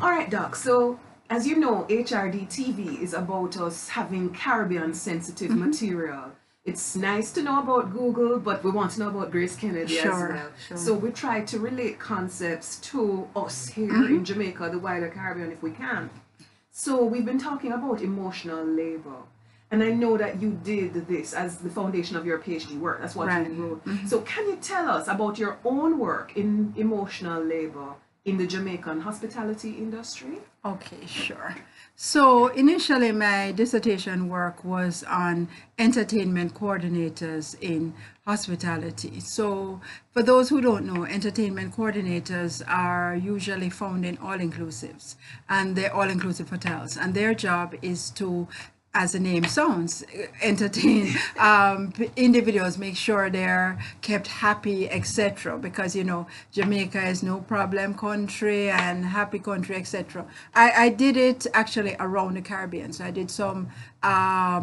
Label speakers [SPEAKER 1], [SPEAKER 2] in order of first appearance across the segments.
[SPEAKER 1] All right, Doc. So, as you know, HRD TV is about us having Caribbean sensitive
[SPEAKER 2] Hmm.
[SPEAKER 1] material. It's nice to know about Google, but we want to know about Grace Kennedy as
[SPEAKER 2] Sure,
[SPEAKER 1] well.
[SPEAKER 2] sure.
[SPEAKER 1] So, we try to relate concepts to us here
[SPEAKER 2] Hmm.
[SPEAKER 1] in Jamaica, the wider Caribbean, if we can. So, we've been talking about emotional labor. And I know that you did this as the foundation of your PhD work. That's what you
[SPEAKER 2] Right.
[SPEAKER 1] wrote.
[SPEAKER 2] Hmm.
[SPEAKER 1] So, can you tell us about your own work in emotional labor in the Jamaican hospitality industry?
[SPEAKER 2] Okay, sure. So initially, my dissertation work was on entertainment coordinators in hospitality. So, for those who don't know, entertainment coordinators are usually found in all inclusives and they're all inclusive hotels, and their job is to, as the name sounds, entertain individuals, make sure they're kept happy, etc. Because Jamaica is no problem country and happy country, etc. I did it actually around the Caribbean. So I did some I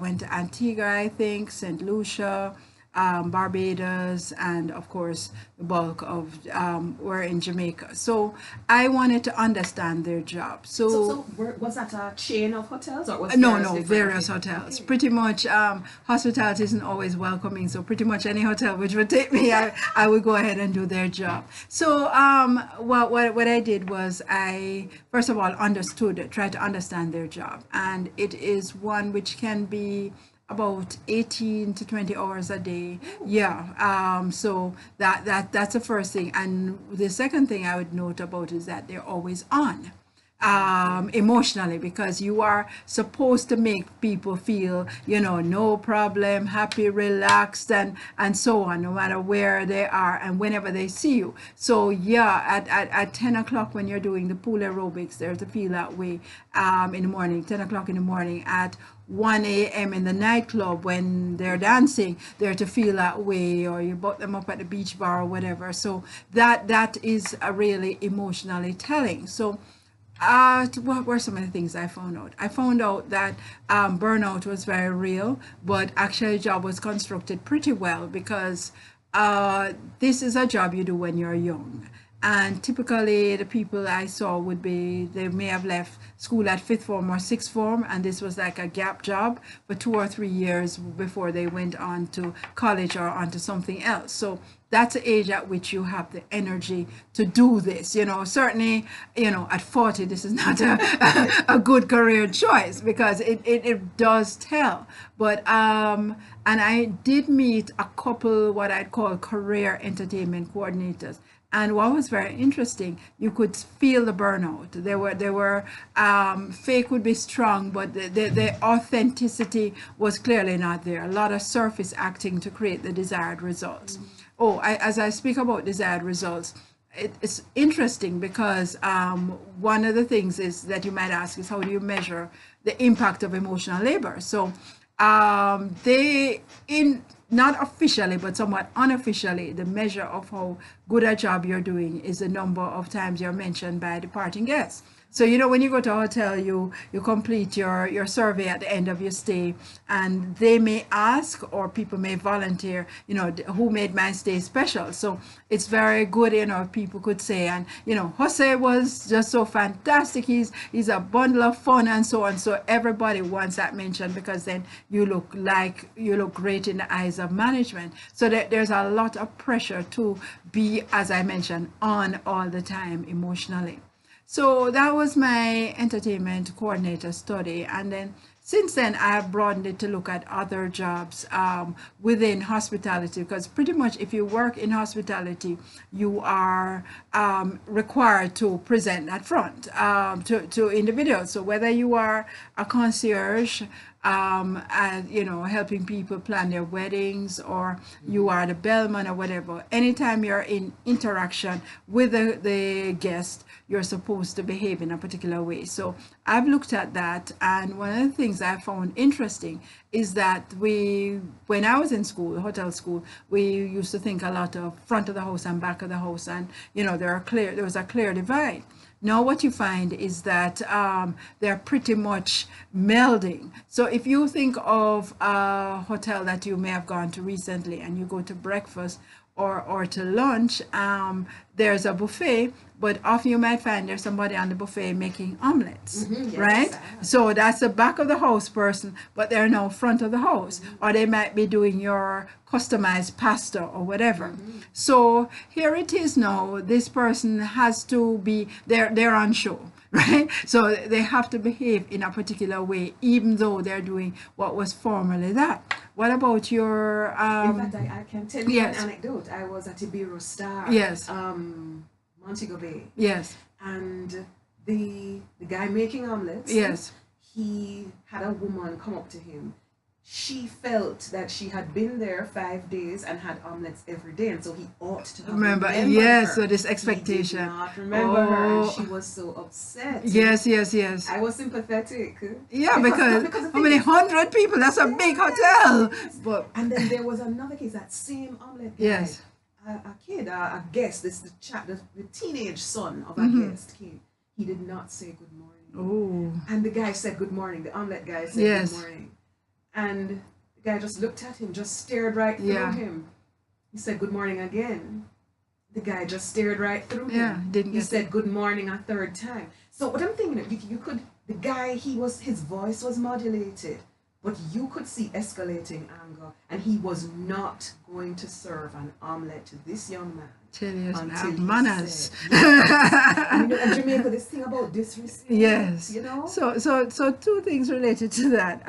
[SPEAKER 2] went to Antigua, I think, St. Lucia, Barbados, and of course, the bulk of were in Jamaica. So I wanted to understand their job. So
[SPEAKER 1] Was that a chain of hotels or was
[SPEAKER 2] no,
[SPEAKER 1] various
[SPEAKER 2] no,
[SPEAKER 1] different?
[SPEAKER 2] various
[SPEAKER 1] Okay,
[SPEAKER 2] hotels.
[SPEAKER 1] okay.
[SPEAKER 2] Pretty much, hospitality isn't always welcoming. So pretty much any hotel which would take me, I would go ahead and do their job. So what I did was I first of all understood, tried to understand their job, and it is one which can be about 18 to 20 hours a day. Yeah. So that's the first thing. And the second thing I would note about is that they're always on
[SPEAKER 1] Okay.
[SPEAKER 2] emotionally, because you are supposed to make people feel, no problem, happy, relaxed, and so on, no matter where they are and whenever they see you. So yeah, at 10 o'clock when you're doing the pool aerobics, there's to feel that way in the morning, 10 o'clock in the morning, at 1 a.m. in the nightclub when they're dancing, they're to feel that way, or you bought them up at the beach bar or whatever. So that is a really emotionally telling. So what were some of the things I found out? I found out that burnout was very real, but actually, the job was constructed pretty well because this is a job you do when you're young. And typically, the people I saw would be, they may have left school at fifth form or sixth form, and this was like a gap job for 2 or 3 years before they went on to college or onto something else. So that's the age at which you have the energy to do this. Certainly, at 40, this is not a good career choice because it does tell. But, and I did meet a couple, what I'd call career entertainment coordinators. And what was very interesting, you could feel the burnout. They were fake would be strong, but the authenticity was clearly not there. A lot of surface acting to create the desired results. Oh, as I speak about desired results, it's interesting because one of the things is that you might ask is, how do you measure the impact of emotional labor? So they, in not officially but somewhat unofficially, the measure of how good a job you're doing is the number of times you're mentioned by departing guests. So when you go to a hotel, you complete your survey at the end of your stay, and they may ask, or people may volunteer, who made my stay special. So it's very good, people could say, and Jose was just so fantastic. He's a bundle of fun, and so on. So everybody wants that mentioned because then you look great in the eyes of management. So there's a lot of pressure to be, as I mentioned, on all the time emotionally. So that was my entertainment coordinator study. And then since then, I've broadened it to look at other jobs within hospitality, because pretty much if you work in hospitality, you are required to present at front to individuals. So whether you are a concierge, and helping people plan their weddings, or you are the bellman or whatever, anytime you're in interaction with the guest, you're supposed to behave in a particular way. So I've looked at that, and one of the things I found interesting is that when I was in school, hotel school, we used to think a lot of front of the house and back of the house, and there was a clear divide. Now, what you find is that they're pretty much melding. So, if you think of a hotel that you may have gone to recently and you go to breakfast, or to lunch, there's a buffet, but often you might find there's somebody on the buffet making omelets,
[SPEAKER 1] Yes,
[SPEAKER 2] right? So that's the back of the house person, but they're now front of the house, or they might be doing your customized pasta or whatever. So here it is now. This person has to be they're on show. Right? So they have to behave in a particular way, even though they're doing what was formerly that. What about your
[SPEAKER 1] in fact, I can tell you
[SPEAKER 2] yes.
[SPEAKER 1] an anecdote. I was at Ibiru Star,
[SPEAKER 2] Yes.
[SPEAKER 1] Montego Bay,
[SPEAKER 2] Yes.
[SPEAKER 1] and the guy making omelets,
[SPEAKER 2] Yes.
[SPEAKER 1] he had a woman come up to him. She felt that she had been there 5 days and had omelets every day, and so he ought to have
[SPEAKER 2] Remember,
[SPEAKER 1] remembered
[SPEAKER 2] yes,
[SPEAKER 1] her.
[SPEAKER 2] so this
[SPEAKER 1] He
[SPEAKER 2] expectation.
[SPEAKER 1] did not remember her, and
[SPEAKER 2] Oh.
[SPEAKER 1] she was so upset.
[SPEAKER 2] Yes, yes, yes.
[SPEAKER 1] I was sympathetic.
[SPEAKER 2] Yeah, because
[SPEAKER 1] the
[SPEAKER 2] how
[SPEAKER 1] thing
[SPEAKER 2] many
[SPEAKER 1] is-
[SPEAKER 2] 100 people? That's a big hotel. But
[SPEAKER 1] And then there was another case, that same omelet guy.
[SPEAKER 2] yes.
[SPEAKER 1] A kid, a guest, the teenage son of a
[SPEAKER 2] Mm-hmm.
[SPEAKER 1] guest came. He did not say good morning.
[SPEAKER 2] Oh.
[SPEAKER 1] And the guy said good morning. The omelet guy said
[SPEAKER 2] Yes.
[SPEAKER 1] good morning. And the guy just looked at him, just stared right through
[SPEAKER 2] Yeah.
[SPEAKER 1] him. He said good morning again. The guy just stared right through him.
[SPEAKER 2] Yeah, didn't
[SPEAKER 1] He
[SPEAKER 2] get
[SPEAKER 1] said good morning a third time. So what I'm thinking, you could, the guy, his voice was modulated, but you could see escalating anger, and he was not going to serve an omelette to this young man.
[SPEAKER 2] Tell you,
[SPEAKER 1] Until
[SPEAKER 2] have
[SPEAKER 1] he
[SPEAKER 2] manners.
[SPEAKER 1] said, yes. And, in Jamaica, this thing about disrespect.
[SPEAKER 2] Yes.
[SPEAKER 1] You know.
[SPEAKER 2] So two things related to that.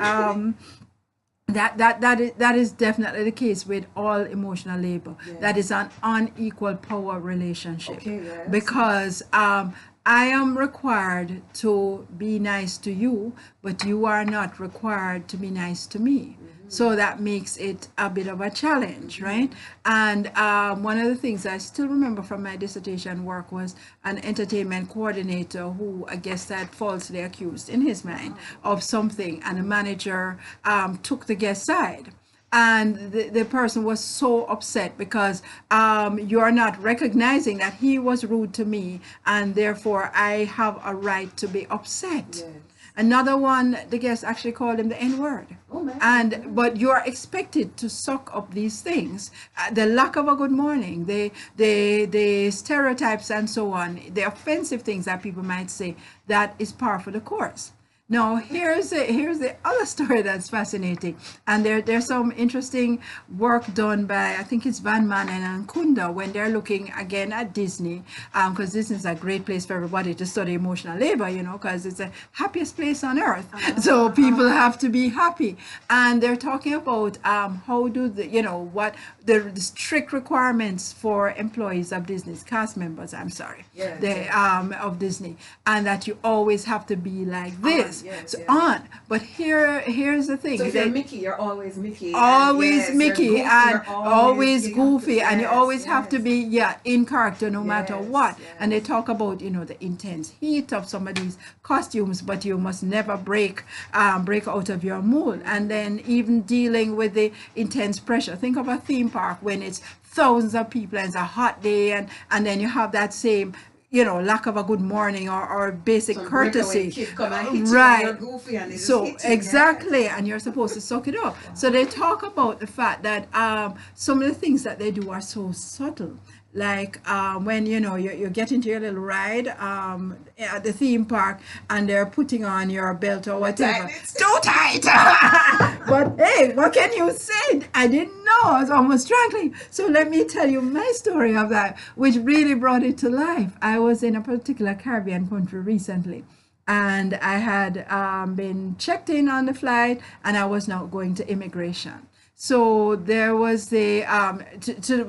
[SPEAKER 2] That is definitely the case with all emotional labor.
[SPEAKER 1] Yes.
[SPEAKER 2] That is an unequal power relationship.
[SPEAKER 1] Okay, yes.
[SPEAKER 2] Because I am required to be nice to you, but you are not required to be nice to me. So that makes it a bit of a challenge, right? And one of the things I still remember from my dissertation work was an entertainment coordinator who I guess had falsely accused in his mind of something, and the manager took the guest side. And the person was so upset because you're not recognizing that he was rude to me, and therefore I have a right to be upset.
[SPEAKER 1] Yes.
[SPEAKER 2] Another one, the guest actually called him the N-word.
[SPEAKER 1] Oh, man.
[SPEAKER 2] But you're expected to suck up these things. The lack of a good morning, the stereotypes and so on, the offensive things that people might say, that is par for the course. Now, here's the other story that's fascinating, and there's some interesting work done by, I think it's Van Manen and Kunda, when they're looking again at Disney, because Disney is a great place for everybody to study emotional labor, because it's the happiest place on earth. So people have to be happy, and they're talking about how do what the strict requirements for employees of Disney's cast members. I'm sorry, of Disney, and that you always have to be like this. On, but here's the thing.
[SPEAKER 1] So if you're Mickey, you're always Mickey.
[SPEAKER 2] Always Mickey, and
[SPEAKER 1] always
[SPEAKER 2] goofy, and you always have to be in character no matter what.
[SPEAKER 1] Yes.
[SPEAKER 2] And they talk about the intense heat of some of these costumes, but you must never break out of your mold. And then even dealing with the intense pressure. Think of a theme park when it's thousands of people and it's a hot day, and then you have that same lack of a good morning or basic courtesy.
[SPEAKER 1] Kid come and hit you
[SPEAKER 2] right.
[SPEAKER 1] and you're goofy and they just
[SPEAKER 2] So
[SPEAKER 1] hit you.
[SPEAKER 2] exactly, and you're supposed to suck it up. So they talk about the fact that some of the things that they do are so subtle. Like when you get into your little ride at the theme park, and they're putting on your belt or whatever. Too tight. But hey, what can you say? I didn't know. I was almost struggling. So let me tell you my story of that, which really brought it to life. I was in a particular Caribbean country recently, and I had been checked in on the flight, and I was now going to immigration. So there was the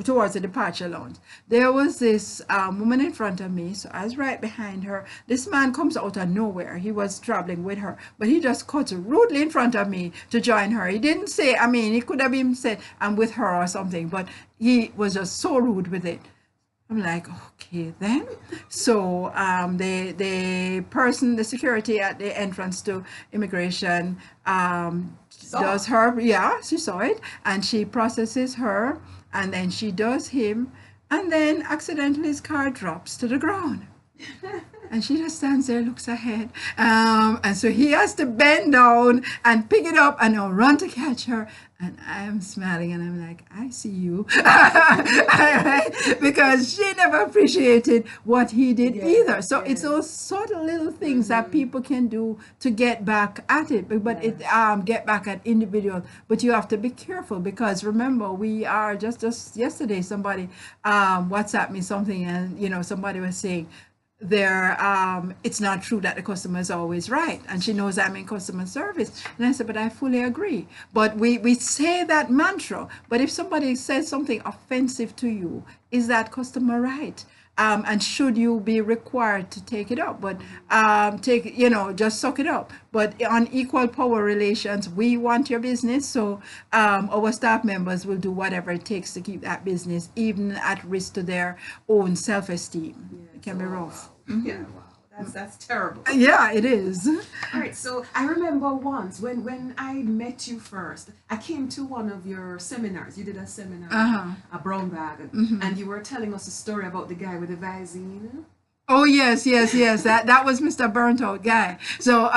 [SPEAKER 2] towards the departure lounge. There was this woman in front of me, so I was right behind her. This man comes out of nowhere. He was traveling with her, but he just cuts rudely in front of me to join her. He didn't say, he could have even said, I'm with her or something, but he was just so rude with it. I'm like, okay then. So the security at the entrance to immigration does her, she saw it, and she processes her, and then she does him, and then accidentally his car drops to the ground. And she just stands there, looks ahead. And so he has to bend down and pick it up and I'll run to catch her. And I'm smiling and I'm like, I see you. Because she never appreciated what he did either. So it's those sort of little things that people can do to get back at it. But it get back at individuals. But you have to be careful because remember, we are just yesterday somebody WhatsApp me something and somebody was saying, it's not true that the customer is always right, and she knows I'm in customer service. And I said, but I fully agree. But we say that mantra, but if somebody says something offensive to you, is that customer right? And should you be required to take it up? But just suck it up. But on equal power relations, we want your business, so our staff members will do whatever it takes to keep that business, even at risk to their own self-esteem. It can be rough.
[SPEAKER 1] Yeah, wow. That's terrible.
[SPEAKER 2] Yeah, it is.
[SPEAKER 1] All right, so I remember once when I met you first, I came to one of your seminars. You did a seminar, a brown bag, and you were telling us a story about the guy with the Visine.
[SPEAKER 2] Oh yes. That was Mr. Burnt Out guy. So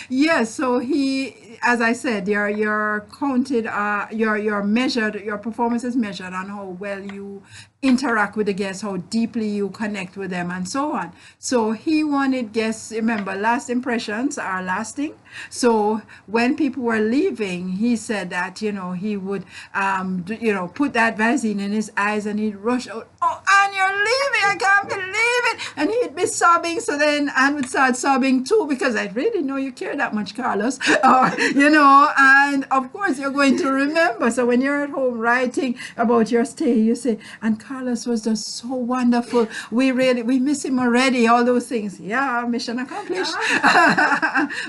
[SPEAKER 2] yes, so he, as I said, you're counted, you're measured, your performance is measured on how well you interact with the guests, how deeply you connect with them, and so on. So he wanted guests, remember, last impressions are lasting. So when people were leaving, he said that, he would, put that Visine in his eyes and he'd rush out, oh, Anne, you're leaving, I can't believe it. And he'd be sobbing. So then Anne would start sobbing too, because I really know you care that much, Carlos. And of course you're going to remember. So when you're at home writing about your stay, you say, and Carlos was just so wonderful. We miss him already, all those things. Yeah, mission accomplished.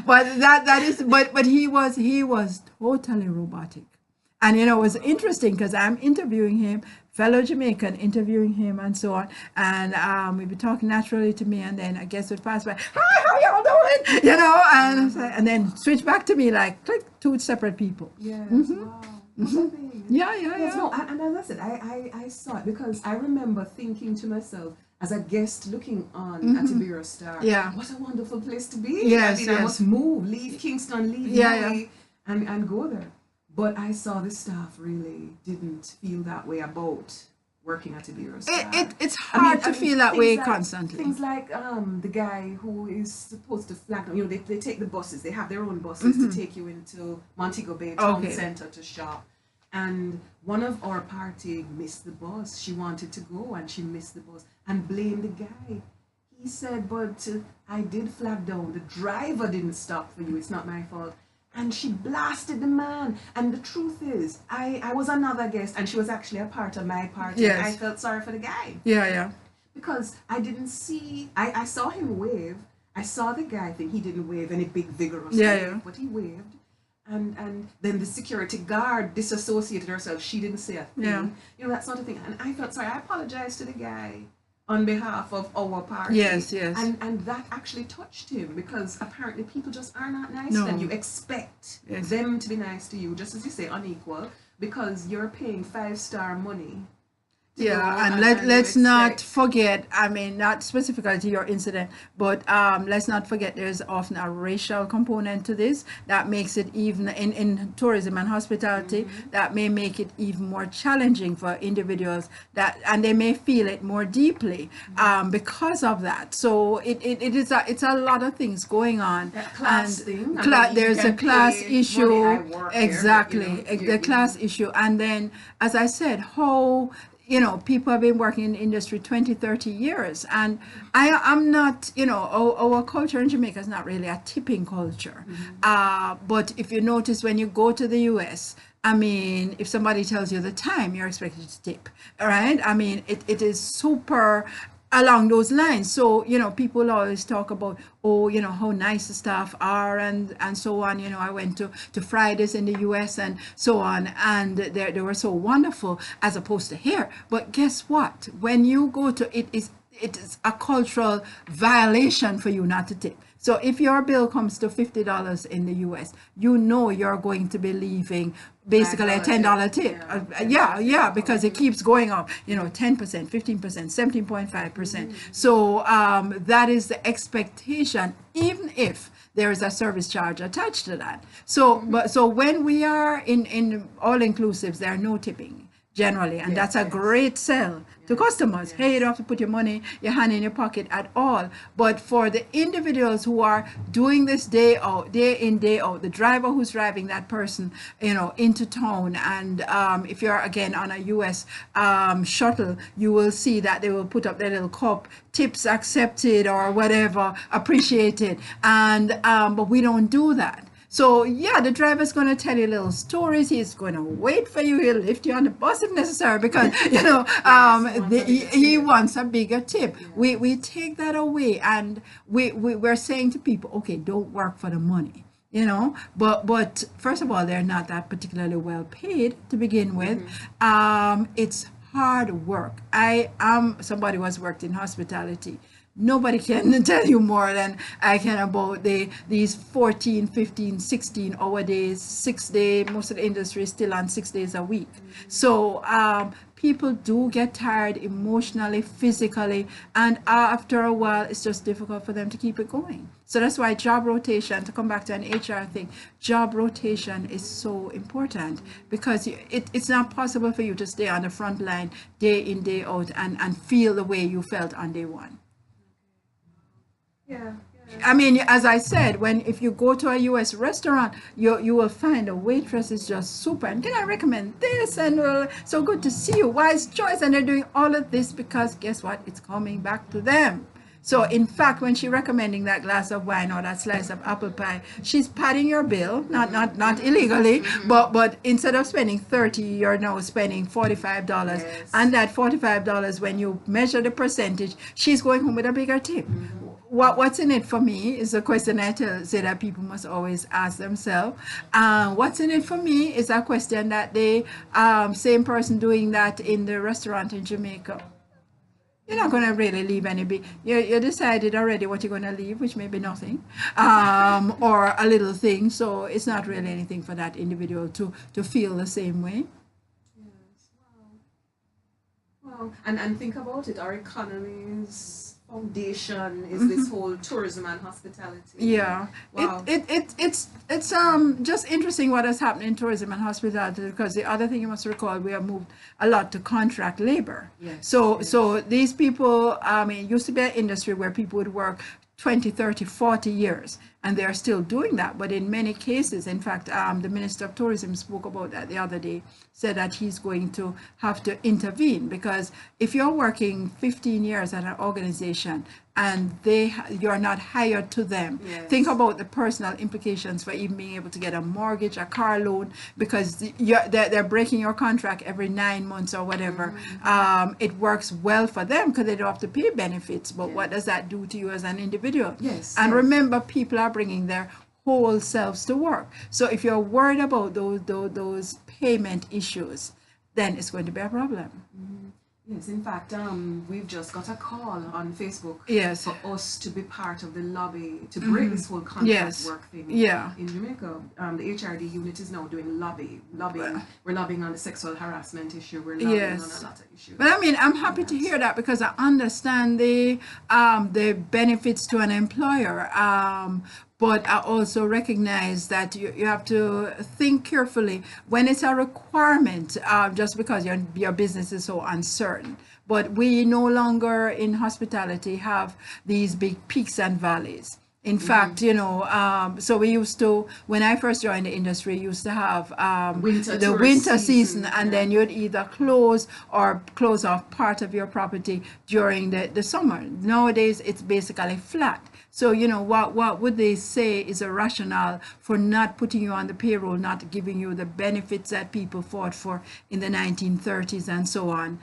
[SPEAKER 2] But he was totally robotic. And it was interesting because I'm interviewing him, fellow Jamaican, interviewing him and so on. And we'd be talking naturally to me, and then I guess would pass by, hi, how y'all doing? And then switch back to me like click, two separate people.
[SPEAKER 1] Yes, wow.
[SPEAKER 2] Yeah.
[SPEAKER 1] Yes, no, and as I said, I saw it because I remember thinking to myself, as a guest looking on at Ibero Star, what a wonderful place to be.
[SPEAKER 2] Yes,
[SPEAKER 1] I must move, leave Kingston, leave Italy, and go there. But I saw the staff really didn't feel that way about working at Ibero Star.
[SPEAKER 2] It's hard to feel that way constantly.
[SPEAKER 1] Things like the guy who is supposed to flag them, they take the buses, they have their own buses to take you into Montego Bay Town Centre to shop. And one of our party missed the bus. She wanted to go and she missed the bus and blamed the guy. He said, but I did flag down. The driver didn't stop for you. It's not my fault. And she blasted the man. And the truth is, I was another guest and she was actually a part of my party. Yes. I felt sorry for the guy.
[SPEAKER 2] Yeah.
[SPEAKER 1] Because I didn't see, I saw him wave. I saw the guy, I think he didn't wave any big vigorous wave, but he waved. And then the security guard disassociated herself. She didn't say a thing. That sort of thing. And I felt sorry. I apologized to the guy on behalf of our party.
[SPEAKER 2] Yes.
[SPEAKER 1] And that actually touched him because apparently people just are not nice to them. You expect them to be nice to you, just as you say, unequal, because you're paying 5-star money.
[SPEAKER 2] And let's not forget, not specifically to your incident, but let's not forget there's often a racial component to this that makes it even in tourism and hospitality, that may make it even more challenging for individuals and they may feel it more deeply because of that. So it's a lot of things going on.
[SPEAKER 1] That class thing.
[SPEAKER 2] There's a class issue. Exactly. The class issue. And then, as I said, how people have been working in the industry 20, 30 years. And I'm not, our culture in Jamaica is not really a tipping culture. But if you notice when you go to the US, if somebody tells you the time, you're expected to tip, all right? It is super along those lines. So, people always talk about, how nice the staff are and so on. I went to Fridays in the US and so on, and they were so wonderful as opposed to here. But guess what? When you go to it is a cultural violation for you not to tip. So if your bill comes to $50 in the US, you know you're going to be leaving basically a $10 tip. Yeah, because it keeps going up, 10%, 15%, 17.5%. So that is the expectation, even if there is a service charge attached to that. So when we are in all inclusives, there are no tipping generally, and that's a great sell to customers. Hey, you don't have to put your hand in your pocket at all. But for the individuals who are doing this day out, day in, day out, the driver who's driving that person, into town, and if you're again on a US shuttle, you will see that they will put up their little cup, tips accepted or whatever, appreciated, and but we don't do that. So yeah, the driver's going to tell you little stories. He's going to wait for you. He'll lift you on the bus if necessary because he wants a bigger tip. We take that away, and we're saying to people, okay, don't work for the money. But first of all, they're not that particularly well paid to begin with. It's hard work. I am somebody who has worked in hospitality. Nobody can tell you more than I can about these 14, 15, 16-hour days, 6 day. Most of the industry is still on 6 days a week. So people do get tired emotionally, physically, and after a while, it's just difficult for them to keep it going. So that's why job rotation, to come back to an HR thing, job rotation is so important, because it's not possible for you to stay on the front line day in, day out and feel the way you felt on day one.
[SPEAKER 1] Yeah.
[SPEAKER 2] I mean, as I said, if you go to a US restaurant, you will find the waitress is just super. And can I recommend this? And so good to see you. Wise choice. And they're doing all of this because guess what? It's coming back to them. So in fact, when she's recommending that glass of wine or that slice of apple pie, she's padding your bill, not illegally, but instead of spending $30, you're now spending $45. Yes. And that $45, when you measure the percentage, she's going home with a bigger tip. What's in it for me is a question I say that people must always ask themselves. What's in it for me is a question that the same person doing that in the restaurant in Jamaica. You're not going to really leave any big. You decided already what you're going to leave, which may be nothing, or a little thing. So it's not really anything for that individual to feel the same way.
[SPEAKER 1] Yes. Wow. And think about it. Our economy's foundation is this whole tourism and hospitality.
[SPEAKER 2] Yeah.
[SPEAKER 1] Wow.
[SPEAKER 2] It's just interesting what has happened in tourism and hospitality, because the other thing you must recall, we have moved a lot to contract labor.
[SPEAKER 1] Yes.
[SPEAKER 2] So these people, it used to be an industry where people would work 20, 30, 40 years, and they are still doing that. But in many cases, in fact, the Minister of Tourism spoke about that the other day, said that he's going to have to intervene, because if you're working 15 years at an organization and you're not hired to them, yes. Think about the personal implications for even being able to get a mortgage, a car loan, because they're breaking your contract every 9 months or whatever. It works well for them because they don't have to pay benefits, but what does that do to you as an individual?
[SPEAKER 1] Yes.
[SPEAKER 2] And remember, people are bringing their whole selves to work. So if you're worried about those payment issues, then it's going to be a problem.
[SPEAKER 1] Yes, in fact, we've just got a call on Facebook,
[SPEAKER 2] yes,
[SPEAKER 1] for us to be part of the lobby to break this whole contract work thing in Jamaica. The HRD unit is now doing lobbying. We're lobbying on the sexual harassment issue. We're lobbying on a lot of issues.
[SPEAKER 2] But I mean, I'm happy to hear that, because I understand the benefits to an employer. But I also recognize that you have to think carefully when it's a requirement, just because your business is so uncertain. But we no longer in hospitality have these big peaks and valleys. In fact, so we used to, when I first joined the industry, used to have the winter season, and then you'd either close or close off part of your property during the summer. Nowadays, it's basically flat. So, what would they say is a rationale for not putting you on the payroll, not giving you the benefits that people fought for in the 1930s and so on?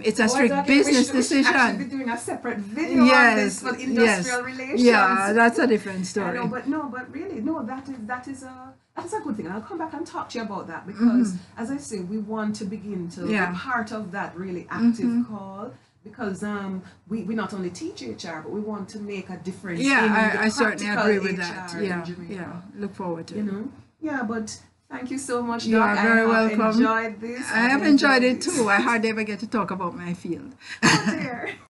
[SPEAKER 2] It's a strict business decision.
[SPEAKER 1] We should actually be doing a separate video on this for industrial relations.
[SPEAKER 2] Yeah, that's a different story.
[SPEAKER 1] I know, but really, that is a good thing. And I'll come back and talk to you about that, because, as I say, we want to begin to be part of that really active call. because we not only teach HR, but we want to make a difference.
[SPEAKER 2] Yeah,
[SPEAKER 1] in
[SPEAKER 2] I
[SPEAKER 1] the
[SPEAKER 2] certainly
[SPEAKER 1] practical
[SPEAKER 2] agree with
[SPEAKER 1] HR
[SPEAKER 2] that.
[SPEAKER 1] in
[SPEAKER 2] Yeah,
[SPEAKER 1] Jamaica.
[SPEAKER 2] yeah. Look forward to
[SPEAKER 1] You
[SPEAKER 2] it.
[SPEAKER 1] know, yeah, but thank you so much,
[SPEAKER 2] You
[SPEAKER 1] Doc.
[SPEAKER 2] are very
[SPEAKER 1] I have
[SPEAKER 2] welcome.
[SPEAKER 1] enjoyed this.
[SPEAKER 2] I have enjoyed it too. I hardly ever get to talk about my field.
[SPEAKER 1] Oh dear.